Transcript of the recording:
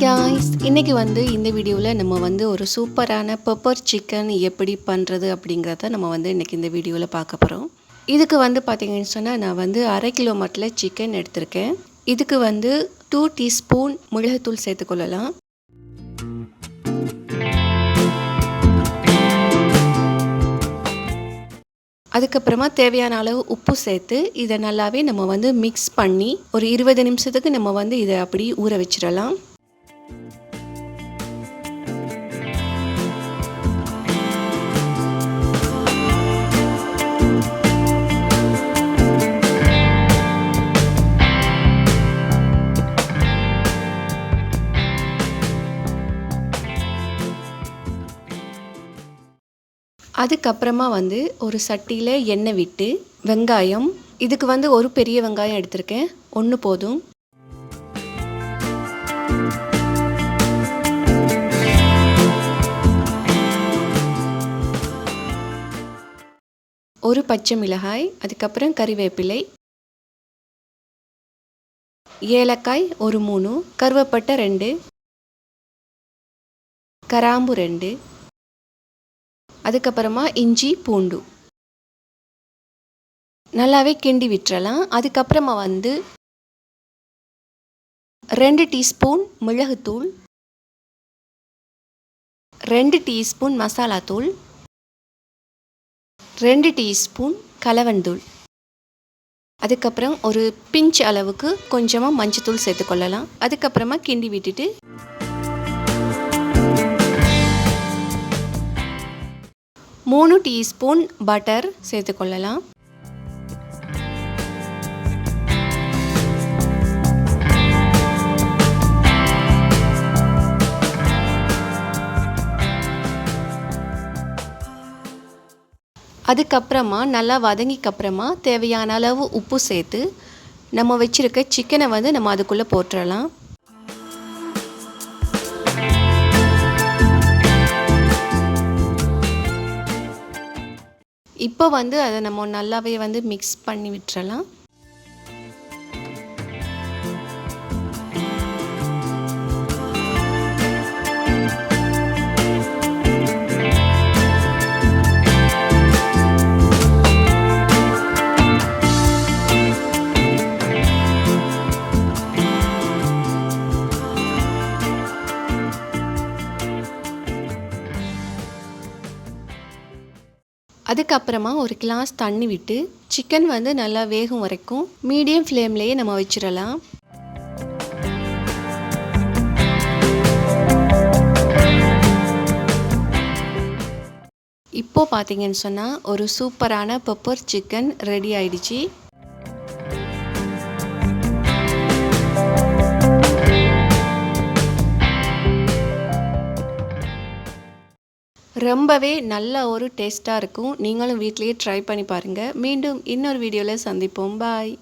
Guys, இன்னைக்கு இந்த வீடியோவில் நம்ம ஒரு சூப்பரான பெப்பர் சிக்கன் எப்படி பண்ணுறது அப்படிங்கிறத நம்ம இன்னைக்கு இந்த வீடியோவில் பார்க்க போகிறோம். இதுக்கு பார்த்தீங்கன்னு சொன்னால் நான் 1/2 கிலோ மட்டில் சிக்கன் எடுத்திருக்கேன். இதுக்கு 2 டீஸ்பூன் மிளகுத்தூள் சேர்த்துக்கொள்ளலாம். அதுக்கப்புறமா தேவையான அளவு உப்பு சேர்த்து இதை நல்லாவே நம்ம மிக்ஸ் பண்ணி ஒரு 20 நிமிஷத்துக்கு நம்ம இதை அப்படி ஊற வச்சிடலாம். அதுக்கப்புறமா ஒரு சட்டியில் எண்ணெய் விட்டு வெங்காயம், இதுக்கு ஒரு பெரிய வெங்காயம் எடுத்திருக்கேன், 1 போதும். ஒரு பச்சை மிளகாய், அதுக்கப்புறம் கறிவேப்பிலை, ஏலக்காய் 3, கருவேப்பட்டை 2, கிராம்பு 2, அதுக்கப்புறமா இஞ்சி பூண்டு நல்லாவே கிண்டி விட்டுறலாம். அதுக்கப்புறமா 2 டீஸ்பூன் மிளகுத்தூள், 2 டீஸ்பூன் மசாலாத்தூள், 2 டீஸ்பூன் கலவன்தூள், அதுக்கப்புறம் ஒரு பிஞ்ச் அளவுக்கு கொஞ்சமாக மஞ்சத்தூள் சேர்த்துக்கொள்ளலாம். அதுக்கப்புறமா கிண்டி விட்டுட்டு 3 டீஸ்பூன் பட்டர் சேர்த்துக்கொள்ளலாம். அதுக்கப்புறமா நல்லா வதங்கிக்கப்புறமா தேவையான அளவு உப்பு சேர்த்து நம்ம வச்சுருக்க சிக்கனை நம்ம அதுக்குள்ளே போட்டுடலாம். இப்போ அதை நம்ம நல்லாவே மிக்ஸ் பண்ணி விட்டுறலாம். அதுக்கப்புறமா ஒரு கிளாஸ் தண்ணி விட்டு சிக்கன் நல்லா வேகும் வரைக்கும் மீடியம் ஃப்ளேம்லேயே நம்ம வச்சிடலாம். இப்போ பார்த்தீங்கன்னு சொன்னால் ஒரு சூப்பரான பெப்பர் சிக்கன் ரெடி ஆயிடுச்சு. ரொம்பவே நல்ல ஒரு டேஸ்ட்டாக இருக்கும். நீங்களும் வீட்டிலேயே ட்ரை பண்ணி பாருங்கள். மீண்டும் இன்னொரு வீடியோவில் சந்திப்போம். பாய்.